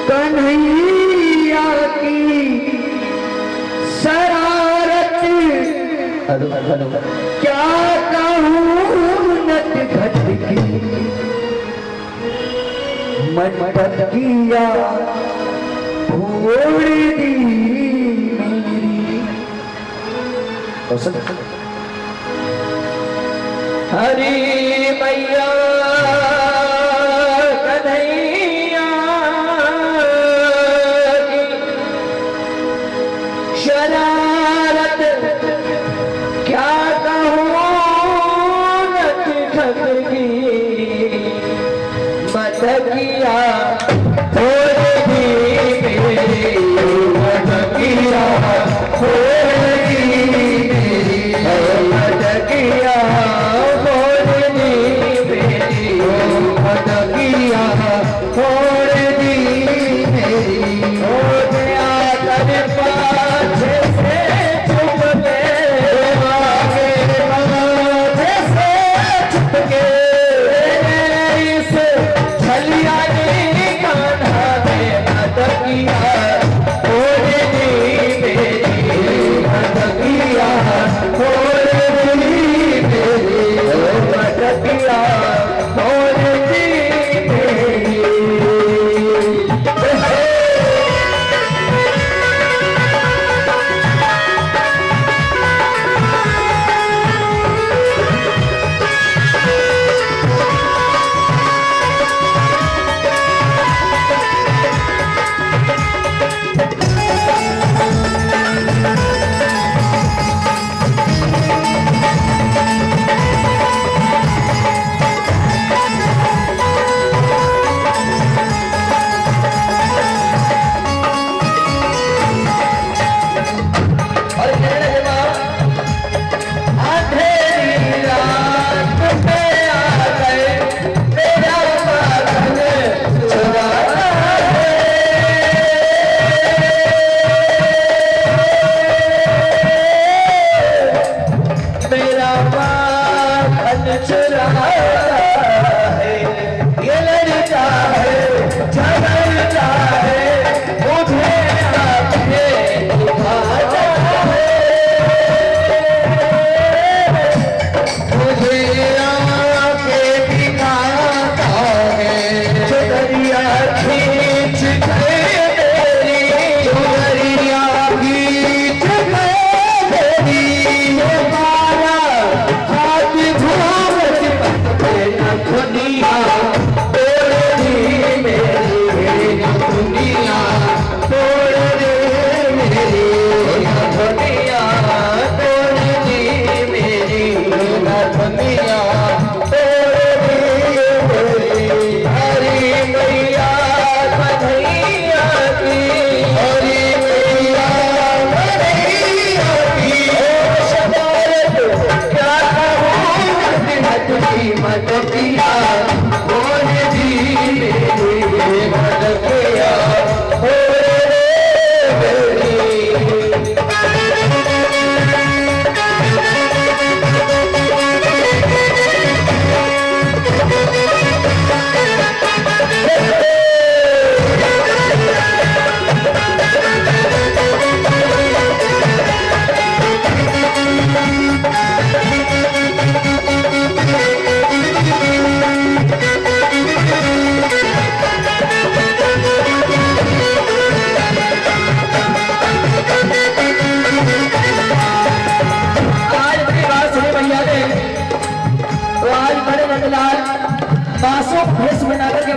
कन्हैया की शरारत क्या कहूँ नट घट की मटकिया फोड़ दी मेरी। हरी मैया कन्हैया की शरारत क्या कहूँ नट खट की मटकिया फोड़ दी मेरी। मटकिया फोड़ दी मेरी। मटकिया फोड़ दी मेरी। हो गया कर पाछे से छुप के आगे माथे से छुप के इस छलिया ने कान्हा में मटकिया फोड़ दी मेरी। मटकिया फोड़ दी मेरी। मटकिया फोड़ दी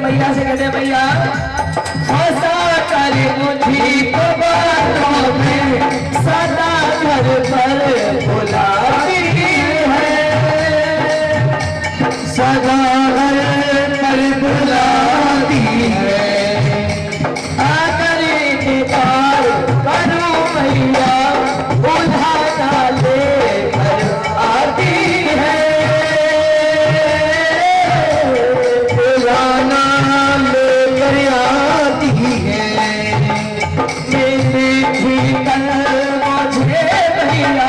मैया से कहते मैया फंसा कर मुझी को बातों में सदा घर पर बुलाती है। सदा घर पर बुलाती है। आकर इंतजार करो मैया बुझा ले कर आती है। मुझे भैया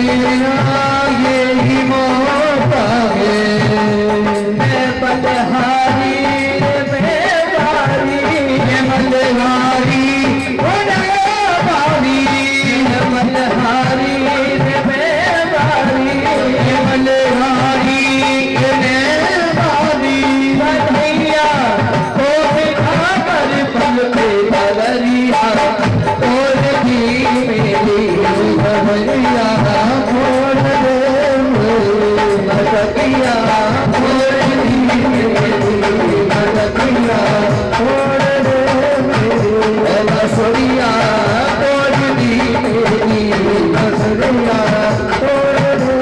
ये ही मौका है, मैं बलहारी बेवारी, ये मलहारी बारी, मलहारी बेवारी, ये मलहारी बारी, भैया को दिखा कर पल पे बगरिया, और भी मेरी भैया छोड़ दे मटकिया, और भी मेरी मटकिया छोड़ दे बसुरिया, और भी मेरी बसुरिया छोड़ दे।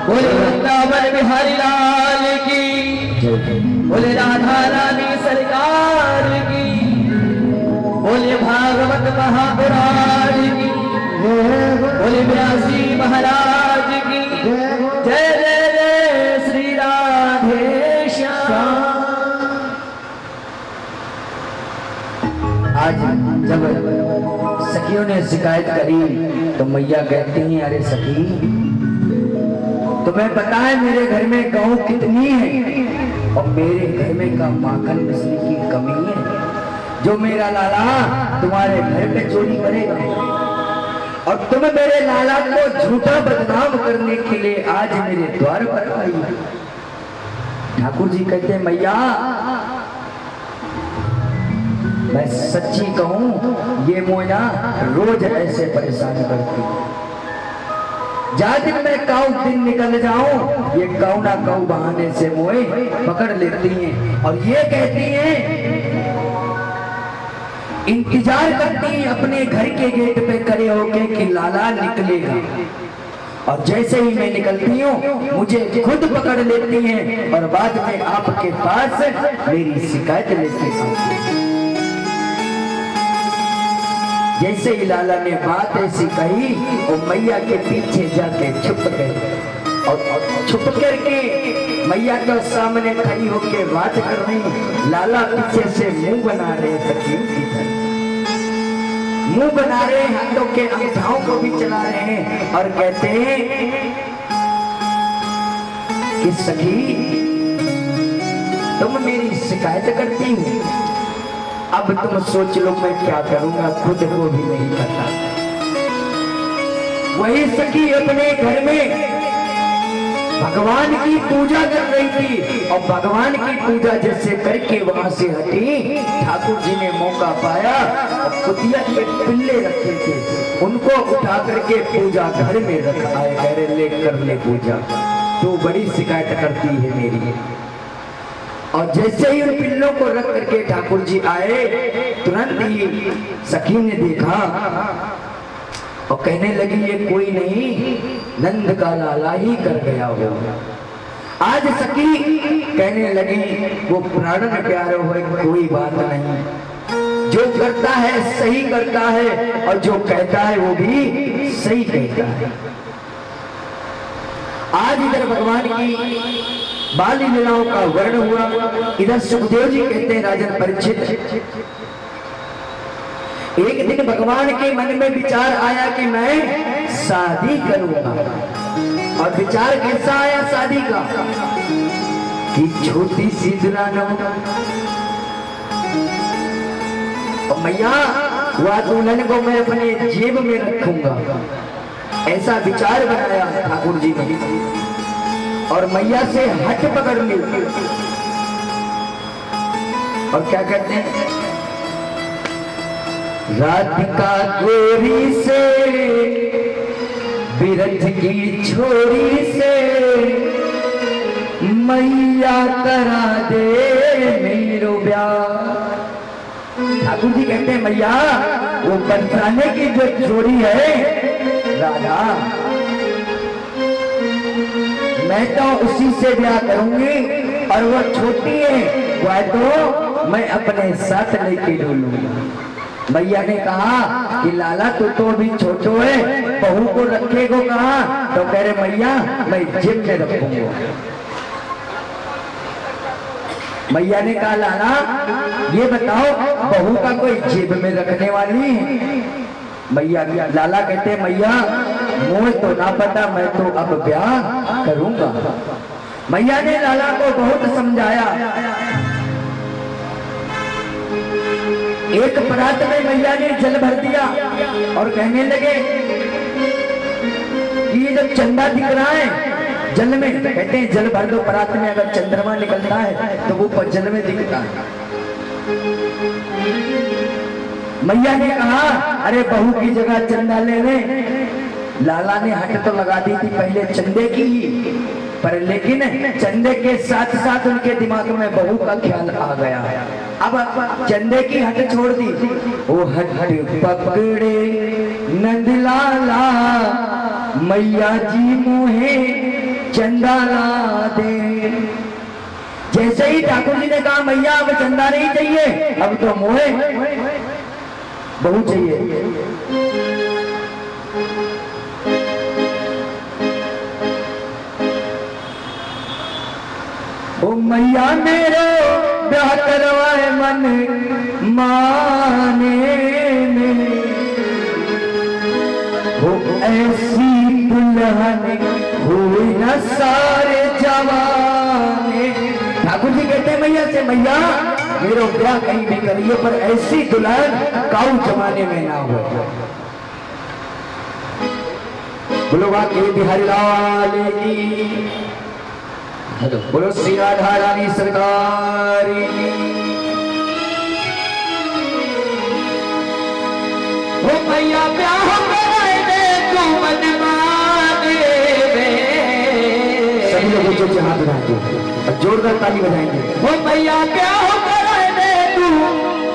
बोले वृंदावन बिहारी लाल की, बोले राधा रानी सरकार की, बोले भागवत महापुराण की, बोले व्यासी महाराज की जय जय जय श्री राधे श्याम। आज जब सखियों ने शिकायत करी तो मैया कहती हैं, अरे सखी तुम्हें पता है मेरे घर में गौ कितनी है, और मेरे घर में का माखन मिश्री की कमी है, जो मेरा लाला तुम्हारे घर पे चोरी करेगा, और तुम मेरे लाला को झूठा बदनाम करने के लिए आज मेरे द्वार पर आई है। ठाकुर जी कहते मैया मैं सच्ची कहूं, ये मोया रोज ऐसे परेशान करती, जा दिन मैं काऊ दिन निकल जाऊं, ये काऊ ना काऊ बहाने से मोए पकड़ लेती हैं, और ये कहती हैं इंतजार करती हैं अपने घर के गेट पे खड़े होके कि लाला निकलेगा, और जैसे ही मैं निकलती हूँ मुझे खुद पकड़ लेती हैं, और बाद में आपके पास मेरी शिकायत लेती हैं। जैसे ही लाला ने बात ऐसी कही, वो मैया के पीछे जाके छुप गए, और छुप करके मैया के सामने खड़ी होके बात कर रही, लाला पीछे से मुंह बना रहे, सखियों की तरह मुंह बना रहे, हाथों के अंगूठाओं को भी चला रहे हैं, और कहते हैं कि सखी तुम मेरी शिकायत करती हो, अब तुम सोच लो मैं क्या करूंगा, खुद को भी नहीं पता। वही सखी अपने घर में भगवान की पूजा कर रही थी, और भगवान की पूजा जैसे करके वहां से हटी, ठाकुर जी ने मौका पाया, और कुतिया के पिल्ले रखे थे उनको उठा करके पूजा घर में रख आए, कह रहे ले कर ले पूजा, तो बड़ी शिकायत करती है मेरी। और जैसे ही उन पिल्लों को रख करके ठाकुर जी आए, तुरंत ही सखी ने देखा और कहने लगी ये कोई नहीं, नंद का लाला ही कर गया हो। आज सखी कहने लगी वो प्राणन प्यारे हो, कोई बात नहीं, जो करता है सही करता है, और जो कहता है वो भी सही कहता है। आज इधर भगवान की बाल लीलाओं का वर्ण हुआ, इधर सुखदेव जी कहते हैं राजन परीक्षित, एक दिन भगवान के मन में विचार आया कि मैं शादी करूंगा, और विचार कैसा आया शादी का कि छोटी सी दुल्हन और मैया वह दुल्हन को मैं अपने जेब में रखूंगा, ऐसा विचार बनाया ठाकुर जी ने, और मैया से हट पकड़ ली, और क्या कहते हैं राधिका गोरी से बिरथ की छोरी से मैया करा दे मेरो ब्याह। ठाकुर जी कहते हैं मैया वो बरसाने की जो छोरी है राधा, मैं तो उसी से ब्याह करूंगी, और वो छोटी है वह तो मैं अपने साथ लेके डोलूंगा। मैया ने कहा कि लाला तू तो अभी छोटो है, बहू को रखेगो कहा, तो कह रहे मैया मैं जेब में रखूंगा। मैया ने कहा लाला ये बताओ बहू का कोई जेब में रखने वाली है? मैया लाला कहते मैया मुझे तो ना पता, मैं तो अब ब्याह करूंगा। मैया ने लाला को बहुत समझाया। एक परात में मैया ने जल भर दिया और कहने लगे कि ये जब चंदा दिख रहा है जल में, तो कहते हैं जल भर दो परात में, अगर चंद्रमा निकलता है तो वो जल में दिखता है। मैया ने कहा अरे बहू की जगह चंदा ले ले। लाला ने हट तो लगा दी थी पहले चंदे की, पर लेकिन चंदे के साथ साथ उनके दिमाग में बहू का ख्याल आ गया। अब चंदे की हट छोड़ दी। वो हट पकड़े नंदलाला मैया जी मुहे चंदा ला दे। जैसे ही ठाकुर जी ने कहा मैया अब चंदा नहीं चाहिए, अब तो मोहे बहू चाहिए। ओ मैया मेरे ब्याह करवाए मन माने में, वो ऐसी दुल्हन हुई न सारे जवाने। ठाकुर जी कहते हैं मैया से मैया मेरा ब्याह कहीं भी करिए पर ऐसी दुल्हन काऊ जमाने में ना हो। बोलो वाके बिहारी लाल की, बोलो श्री राधा रानी सरकार की। ओ मैया ब्याह कराए दे तू मन माने में। सभी लोग ऊंचे ऊंचे हाथ उठाते और जोरदार ताली बजाएंगे। ओ मैया ब्याह कराए दे तू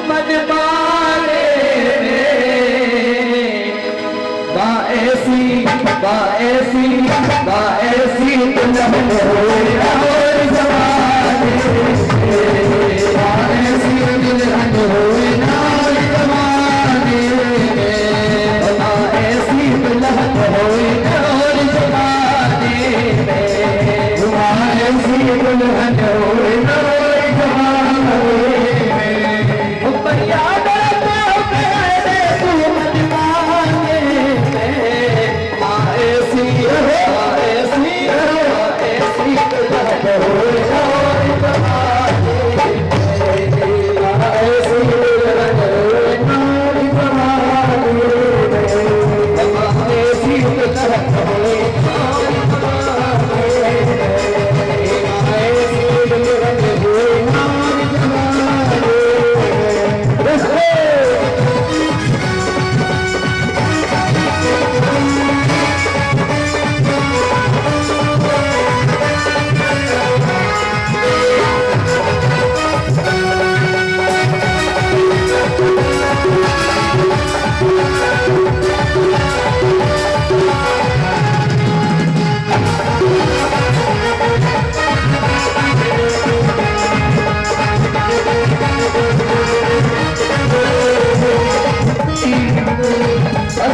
मन माने में। बाएसी बाएसी बाएसी दुल्हन होए और जमाने, बाएसी दुल्हन होए और जमाने, बाएसी दुल्हन होए और जमाने, बाएसी दुल्हन होए और जमाने।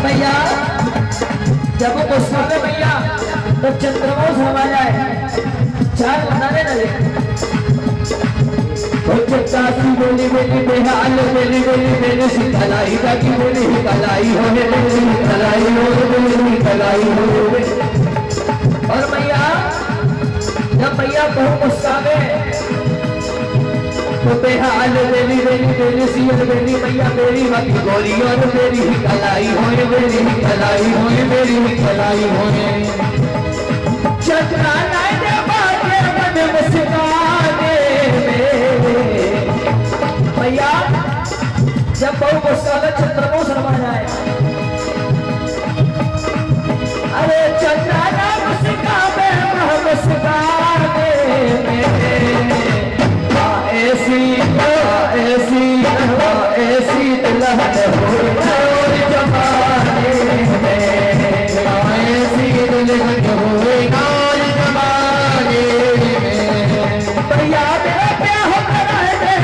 मैया जब वो गुस्सा में भैया तो चंद्रमा समा जाए चार बनाने लगे। बोली बोली बेहाल बोली बोली मेरे सी कलाई बाकी बोली ही कलाई होने मेरी कलाई हो मेरी कलाई हो। और भैया जब भैया बहुत गुस्सा में तो बेहाल बेली बेली बेली सी बेली मैया मेरी बाकी गोरी और मेरी ही कलाई होए मेरी ही कलाई होए मेरी ही कलाई होए। चंद्रा नाइने बाजे मन मुस्काने भैया जब बहु गुस्सा में चंद्रमा शर्मा जाए। अरे चंद्रा ना मुस्काने मुस्काने ऐसी ऐसी ऐसी दुल्हन हो और जमाने में, ऐसी दुल्हन हो और जमाने में। भैया मेरा ब्याह कराए दे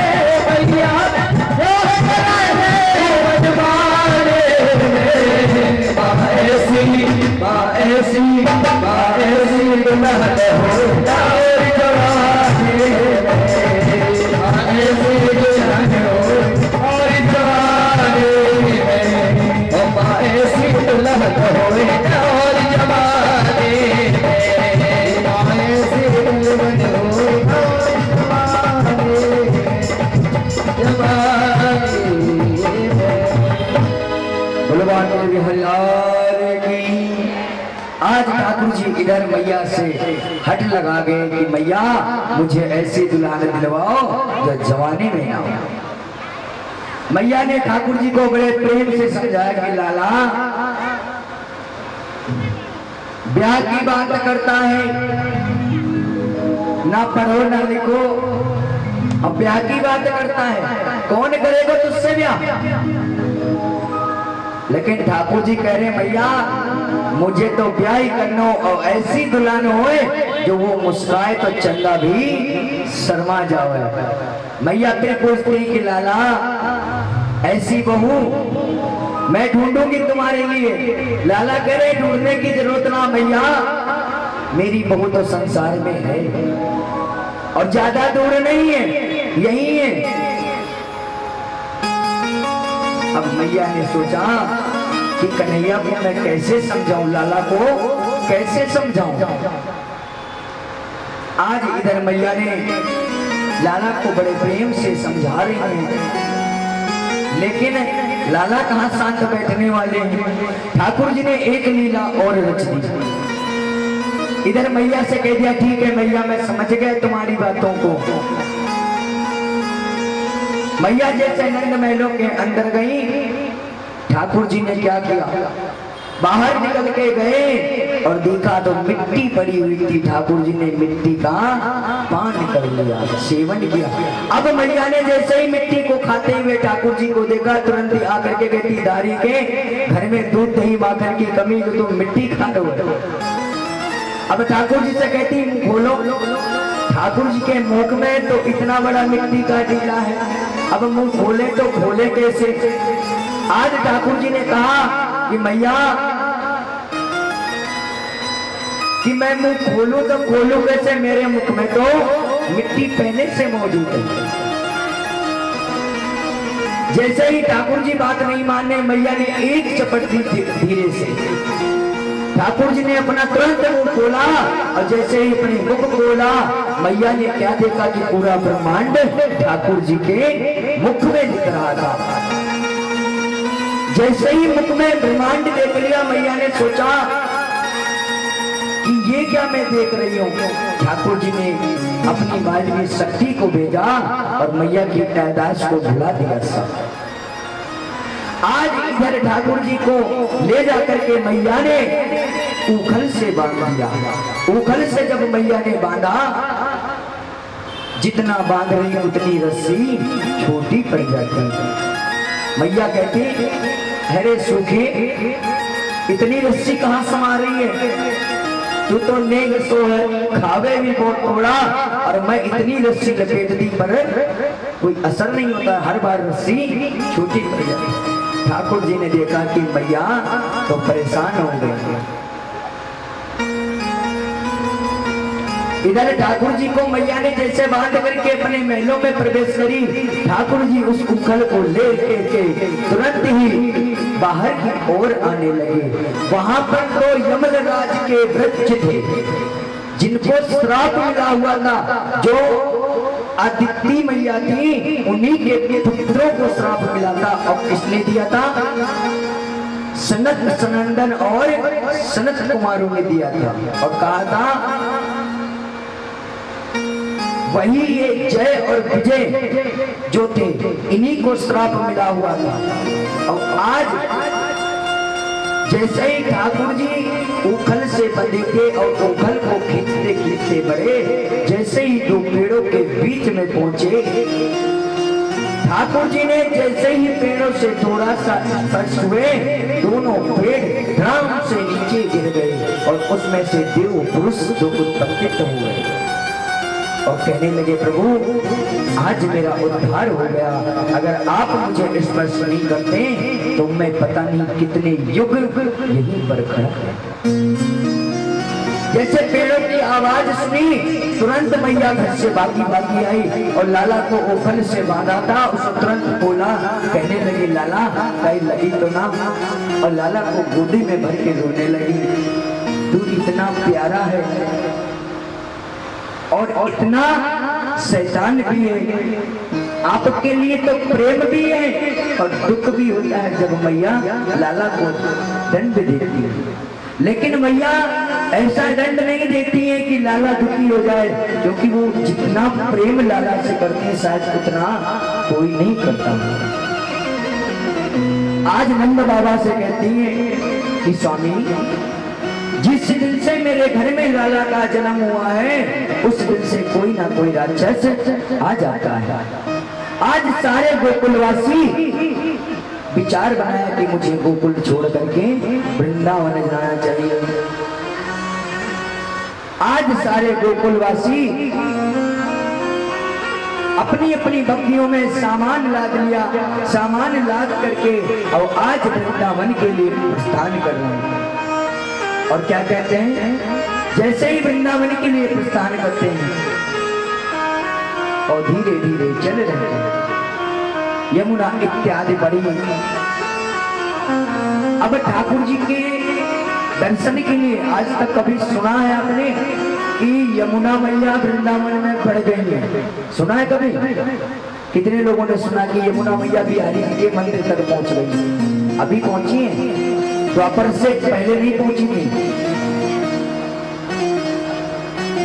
भैया ब्याह कराए दे जमाने में। ऐसी ऐसी ऐसी दुल्हन हो और जमाने में। माता विहलार की। आज ठाकुर जी इधर मैया से हट लगा गए कि मैया मुझे ऐसी दुल्हन दिलवाओ जो जवानी में ना हो। मैया ने ठाकुर जी को बड़े प्रेम से समझाया कि लाला ब्याह की बात करता है, ना पढ़ो ना लिखो, अब ब्याह की बात करता है, कौन करेगा तुझसे ब्याह। लेकिन ठाकुर जी कह रहे मैया मुझे तो ब्याह ही करना हो और ऐसी दुल्हन होए जो वो मुस्काए तो चंदा भी शर्मा जावे। मैया फिर पूछती कि लाला ऐसी बहू मैं ढूंढूंगी तुम्हारे लिए। लाला कह रहे ढूंढने की जरूरत ना मैया, मेरी बहू तो संसार में है और ज्यादा दूर नहीं है, यही है। अब मैया ने सोचा कि कन्हैया को मैं कैसे समझाऊं, लाला को कैसे समझाऊं। आज इधर मैया ने लाला को बड़े प्रेम से समझा रही हैं, लेकिन लाला कहां शांत बैठने वाले हैं। ठाकुर जी ने एक लीला और रच दी। इधर मैया से कह दिया ठीक है मैया मैं समझ गए तुम्हारी बातों को। मैया जैसे नंद महलों के अंदर गई, ठाकुर जी ने क्या किया, बाहर निकल के गए और देखा तो मिट्टी पड़ी हुई थी। ठाकुर जी ने मिट्टी का पान कर लिया, सेवन किया। अब मैया ने जैसे ही मिट्टी को खाते हुए ठाकुर जी को देखा, तुरंत ही आकर के कहती दारी के घर में दूध दही माखन की कमी तो तुम मिट्टी खा लो। अब ठाकुर जी से कहती मुंह खोलो। ठाकुर जी के मुख में तो इतना बड़ा मिट्टी का टीला है, अब मुंह खोले तो खोले कैसे। आज ठाकुर जी ने कहा कि मैया कि मैं मुंह खोलूं तो खोलूं कैसे, मेरे मुख में तो मिट्टी पहले से मौजूद है। जैसे ही ठाकुर जी बात नहीं माने, मैया ने एक चपट दी धीरे से। ठाकुर जी ने अपना तुरंत मुंह खोला और जैसे ही अपने मुख खोला, मैया ने क्या देखा कि पूरा ब्रह्मांड ठाकुर जी के मुख में दिख रहा था। जैसे ही मुख में ब्रह्मांड देख लिया, मैया ने सोचा कि ये क्या मैं देख रही हूँ। ठाकुर जी ने अपनी मालवी शक्ति को भेजा और मैया की पैदाश को भुला दिया सब। आज इधर ठाकुर जी को ले जाकर के मैया ने उखल से बांध दिया। उखल से जब मैया ने बांधा, जितना बांध रही उतनी रस्सी छोटी पड़ जाती। मैया कहती अरे सूखे इतनी रस्सी कहाँ समा रही है, तू तो नेग सो है, खावे भी बहुत थोड़ा और मैं इतनी रस्सी लपेट दी पर कोई असर नहीं होता, हर बार रस्सी छोटी पड़ जाती। ठाकुर जी ने देखा कि मैया तो परेशान हो गए। इधर ठाकुर जी को मैया ने जैसे बांध करके अपने महलों में प्रवेश करी, ठाकुर जी उस उखल को ले के तुरंत ही बाहर की ओर आने लगे। वहां पर तो यमराज के वृक्ष थे जिनको श्राप मिला हुआ था। जो आदित्य मैया थी उन्हीं के पुत्रों को श्राप मिला था। और किसने दिया था? सनत सनंदन और सनत कुमारों ने दिया था और कहा था वही ये जय और विजय जो थे इन्हीं को श्राप मिला हुआ था। और आज जैसे ही ठाकुर जी उखल से बंधे थे और उखल को खींचते खींचते बढ़े, जैसे ही दो पेड़ों के बीच में पहुंचे, ठाकुर जी ने जैसे ही पेड़ों से थोड़ा सा स्पर्श हुए, दोनों पेड़ धड़ाम से नीचे गिर गए और उसमें से देव पुरुष जो उत्पत्तित हुए और कहने लगे प्रभु आज मेरा उद्धार हो गया, अगर आप मुझे स्पर्श नहीं करते तो मैं पता नहीं कितने युग यहीं पर खड़ा। जैसे पेड़ों की आवाज सुनी, तुरंत मैया घर से भागी आई और लाला को ओखल से बांधा था, उसे तुरंत खोला। कहने लगी लाला कहीं लगी तो ना, और लाला को गोदी में भर के रोने लगी। तू इतना प्यारा है और इतना शैतान भी है, आपके लिए तो प्रेम भी है और दुख भी होता है जब मैया लाला को दंड देती है, लेकिन मैया ऐसा दंड नहीं देती है कि लाला दुखी हो जाए, क्योंकि वो जितना प्रेम लाला से करती है शायद उतना कोई नहीं करता। आज नंद बाबा से कहती है कि स्वामी, जिस दिन से मेरे घर में लाला का जन्म हुआ है उस दिन से कोई ना कोई राक्षस आ जाता है। आज सारे गोकुलवासी विचार बनाया कि मुझे गोकुल छोड़ करके वृंदावन जाना चाहिए। आज सारे गोकुलवासी अपनी अपनी बग्गियों में सामान लाद लिया, सामान लाद करके और आज वृंदावन के लिए प्रस्थान कर रहे हैं। और क्या कहते हैं, जैसे ही वृंदावन के लिए प्रस्थान करते हैं और धीरे धीरे चल रहे हैं, यमुना इत्यादि बड़ी। अब ठाकुर जी के दर्शन के लिए आज तक कभी सुना है आपने कि यमुना मैया वृंदावन में बढ़ गई है? सुना है कभी? कितने लोगों ने सुना कि यमुना मैया बिहारी के मंदिर तक पहुंच गई? अभी पहुंची है, द्वापर से पहले नहीं पहुंची थी।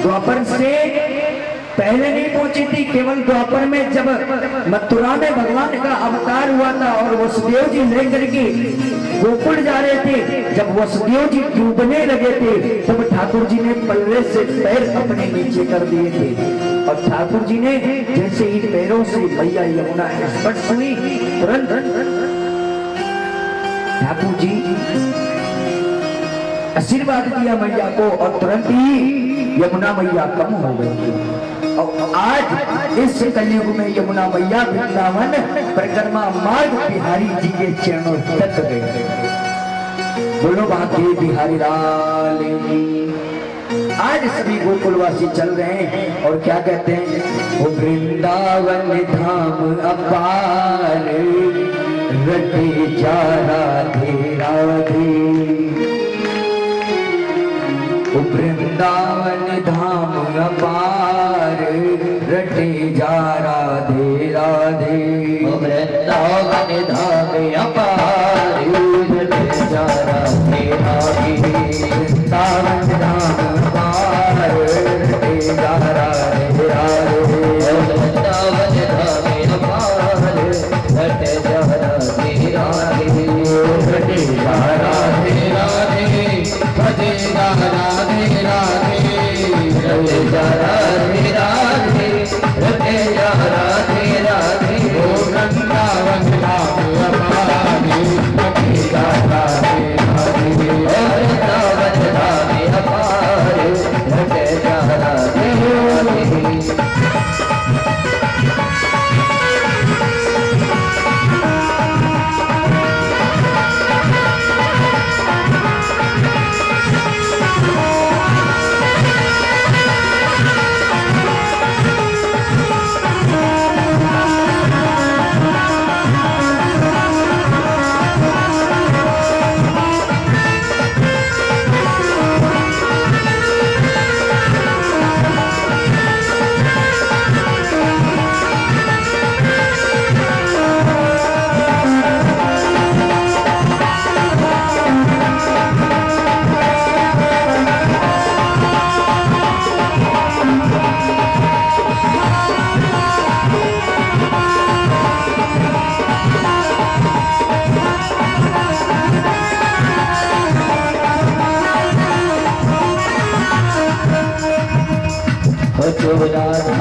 द्वापर से पहले नहीं पहुंची थी, केवल द्वापर में जब मथुरा में भगवान का अवतार हुआ था और वसुदेव जी लेकर के गोकुल जा रहे थे, जब वसुदेव जी डूबने लगे थे तब ठाकुर जी ने पल्ले से पैर अपने नीचे कर दिए थे और ठाकुर जी ने जैसे ही पैरों से मैया यमुना स्पर्श हुई, तुरंत ठाकुर जी आशीर्वाद दिया मैया को और तुरंत ही यमुना मैया कम हो गई। और आज इस कलयुग में यमुना मैया वृंदावन परिक्रमा मार्ग बिहारी जी के चरणों तक गए। बोलो बाकी बिहारी लाल की। आज सभी गोकुलवासी चल रहे हैं और क्या कहते हैं, वो वृंदावन धाम अपार रटे जा राधे राधे। वृंदावन धाम अपार रटे जा राधे राधे। वृंदावन धाम अपार रटे जा राधे राधे। वृंदावन धाम अपार रटे जा राधे राधे। वृंदावन धाम अपार रटे जा राधे राधे। रटे जा राधे राधे। भजे जा राधे राधे। रटे जा राधे राधे। रटे जा राधे राधे। ओ वृंदावन धाम अपार रटे जा राधे राधे। ओ वृंदावन धाम अपार रटे जा राधे राधे। राधे